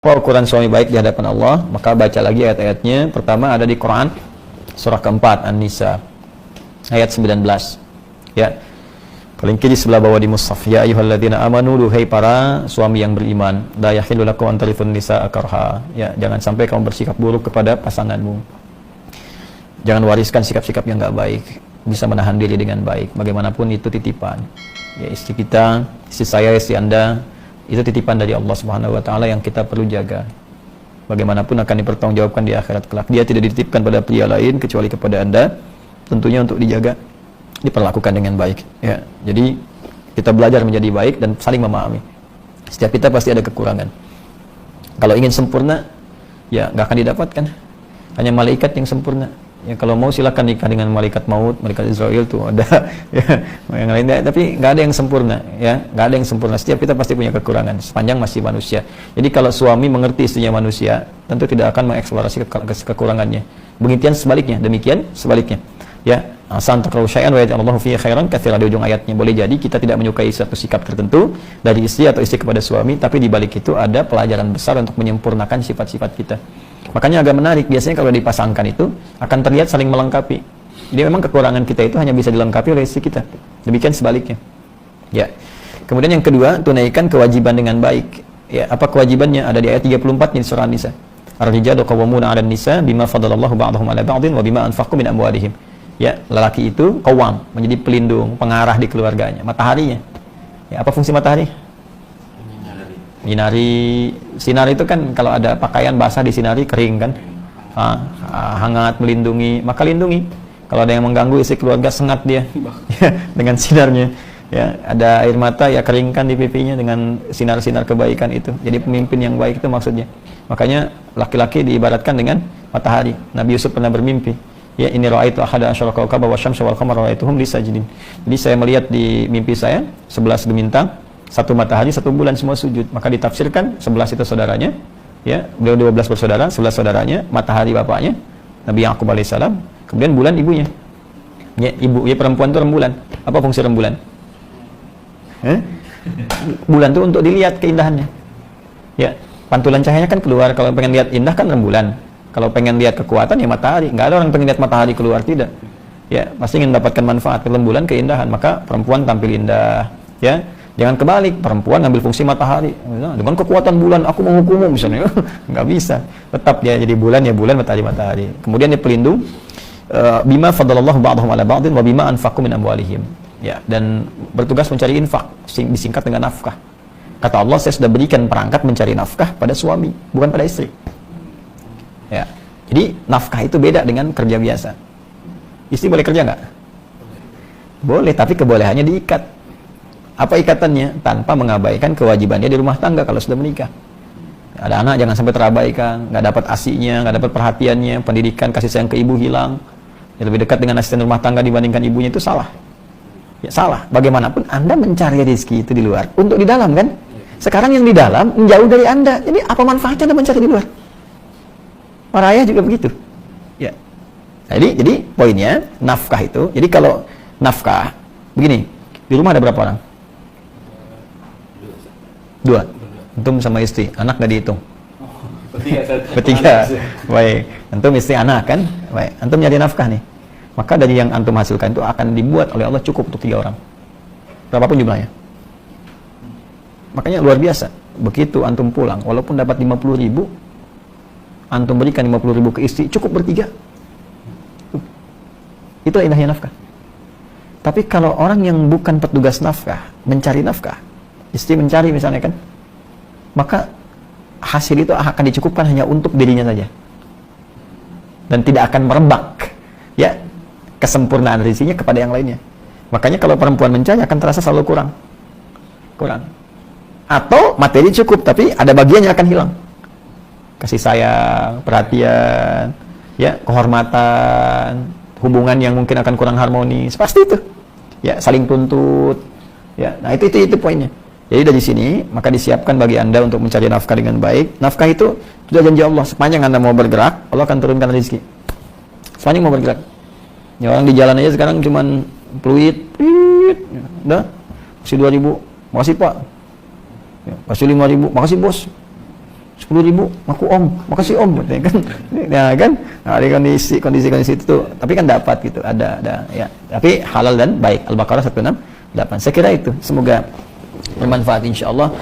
Apa ukuran suami baik di hadapan Allah? Maka baca lagi ayat-ayatnya. Pertama ada di Quran surah keempat An-Nisa ayat 19. Ya. Paling kiri sebelah bawah di mushaf. Ya ayyuhalladzina amanu, duhai para suami yang beriman, la yahillu lakum an tarithun nisaa karha. Ya, jangan sampai kamu bersikap buruk kepada pasanganmu. Jangan wariskan sikap-sikap yang enggak baik. Bisa menahan diri dengan baik. Bagaimanapun itu titipan. Ya, istri kita, istri saya, istri Anda, itu titipan dari Allah Subhanahu wa taala yang kita perlu jaga. Bagaimanapun akan dipertanggungjawabkan di akhirat kelak. Dia tidak dititipkan pada pria lain kecuali kepada Anda. Tentunya untuk dijaga, diperlakukan dengan baik, ya. Jadi kita belajar menjadi baik dan saling memahami. Setiap kita pasti ada kekurangan. Kalau ingin sempurna, ya nggak akan didapatkan. Hanya malaikat yang sempurna. Ya, kalau mau silakan nikah dengan malaikat maut, malaikat Israel tuh ada, ya, yang lainnya. Tapi nggak ada yang sempurna, ya, nggak ada yang sempurna. Setiap kita pasti punya kekurangan, sepanjang masih manusia. Jadi kalau suami mengerti istrinya manusia, tentu tidak akan mengeksplorasi kekurangannya. Demikian sebaliknya. Ya, asan takrahu syai'an wa yaj'alallahu fihi khairan katsiran, di ujung ayatnya. Boleh jadi kita tidak menyukai suatu sikap tertentu dari istri atau istri kepada suami, tapi di balik itu ada pelajaran besar untuk menyempurnakan sifat-sifat kita. Makanya agak menarik, biasanya kalau dipasangkan itu akan terlihat saling melengkapi. Jadi memang kekurangan kita itu hanya bisa dilengkapi oleh istri kita. Demikian sebaliknya. Ya. Kemudian yang kedua, tunaikan kewajiban dengan baik. Ya, apa kewajibannya? Ada di ayat 34 di surah An-Nisa. Ar-rijalu qawwamuna 'alan nisa bima faddalallahu ba'dahum 'ala ba'din wa bima anfaqu min amwalihim. Ya, lelaki itu qawwam, menjadi pelindung, pengarah di keluarganya, mataharinya. Ya, apa fungsi matahari? Nyinari. Sinar itu kan kalau ada pakaian basah disinari kering kan, hangat, melindungi, maka lindungi. Kalau ada yang mengganggu isi keluarga, sengat dia dengan sinarnya. Ya, ada air mata, ya keringkan di pipinya dengan sinar-sinar kebaikan itu. Jadi pemimpin yang baik itu maksudnya. Makanya laki-laki diibaratkan dengan matahari. Nabi Yusuf pernah bermimpi, ya, ini ra'aitu ahada asyara kawkaba wasyamsa wal qamara ra'aituhum li sajidin. Jadi saya melihat di mimpi saya 11 bintang, satu matahari, satu bulan, semua sujud. Maka ditafsirkan 11 itu saudaranya, ya, beliau 12 bersaudara, 11 saudaranya, matahari bapaknya, Nabi Yaqub alaihissalam, kemudian bulan ibunya. Ya, ibu, ya, perempuan itu rembulan. Apa fungsi rembulan? Bulan itu untuk dilihat keindahannya. Ya, pantulan cahayanya kan keluar. Kalau pengen lihat indah kan rembulan. Kalau pengen lihat kekuatan ya matahari. Nggak ada orang pengen lihat matahari keluar, tidak. Ya, pasti ingin mendapatkan manfaat. Rembulan keindahan, maka perempuan tampil indah. Ya. Jangan kebalik, perempuan ngambil fungsi matahari. Dengan kekuatan bulan, aku menghukummu misalnya. Nggak bisa. Tetap dia jadi bulan, ya bulan, matahari, matahari. Kemudian dia pelindung. Bima faddalallahu ba'dahum 'ala ba'din wa bima anfaqu min amwalihim. Ya, dan bertugas mencari infak, disingkat dengan nafkah. Kata Allah, saya sudah berikan perangkat mencari nafkah pada suami, bukan pada istri. Ya. Jadi nafkah itu beda dengan kerja biasa. Istri boleh kerja nggak? Boleh, tapi kebolehannya diikat. Apa ikatannya? Tanpa mengabaikan kewajibannya di rumah tangga kalau sudah menikah. Ada anak jangan sampai terabaikan, nggak dapat asinya, nggak dapat perhatiannya, pendidikan, kasih sayang ke ibu hilang. Ya, lebih dekat dengan asisten rumah tangga dibandingkan ibunya, itu salah. Ya, salah. Bagaimanapun Anda mencari rezeki itu di luar, untuk di dalam kan? Sekarang yang di dalam menjauh dari Anda. Jadi apa manfaatnya Anda mencari di luar? Para ayah juga begitu. Ya. Jadi poinnya nafkah itu. Jadi kalau nafkah begini, di rumah ada berapa orang? 2. Antum sama istri, anak nggak dihitung. Bertiga. Baik. Antum istri anak kan? Baik. Antum nyari nafkah nih. Maka dari yang antum hasilkan itu akan dibuat oleh Allah cukup untuk 3 orang. Berapapun jumlahnya. Makanya luar biasa. Begitu antum pulang, walaupun dapat 50.000, antum berikan 50.000 ke istri, cukup bertiga. Itulah indahnya nafkah. Tapi kalau orang yang bukan petugas nafkah, mencari nafkah, istri mencari misalnya kan, maka hasil itu akan dicukupkan hanya untuk dirinya saja. Dan tidak akan merebak, ya, kesempurnaan rezekinya kepada yang lainnya. Makanya kalau perempuan mencari akan terasa selalu kurang. Atau materi cukup, tapi ada bagiannya akan hilang. Kasih sayang, perhatian, ya, kehormatan, hubungan yang mungkin akan kurang harmonis, pasti itu. Ya, saling tuntut. Ya, nah itu poinnya. Jadi dari sini maka disiapkan bagi Anda untuk mencari nafkah dengan baik. Nafkah itu sudah janji Allah, sepanjang Anda mau bergerak, Allah akan turunkan rezeki. Sepanjang mau bergerak. Ya, orang di jalan aja sekarang cuman peluit, udah, kasih 2.000, makasih Pak. Ya, kasih 5.000, makasih Bos. 10.000 aku om, makasih om, ya kan, ya kan, nah, di kondisi itu tuh, tapi kan dapat gitu, ada ya, tapi halal dan baik. Al-Baqarah 168. Saya kira itu, semoga bermanfaat insyaallah.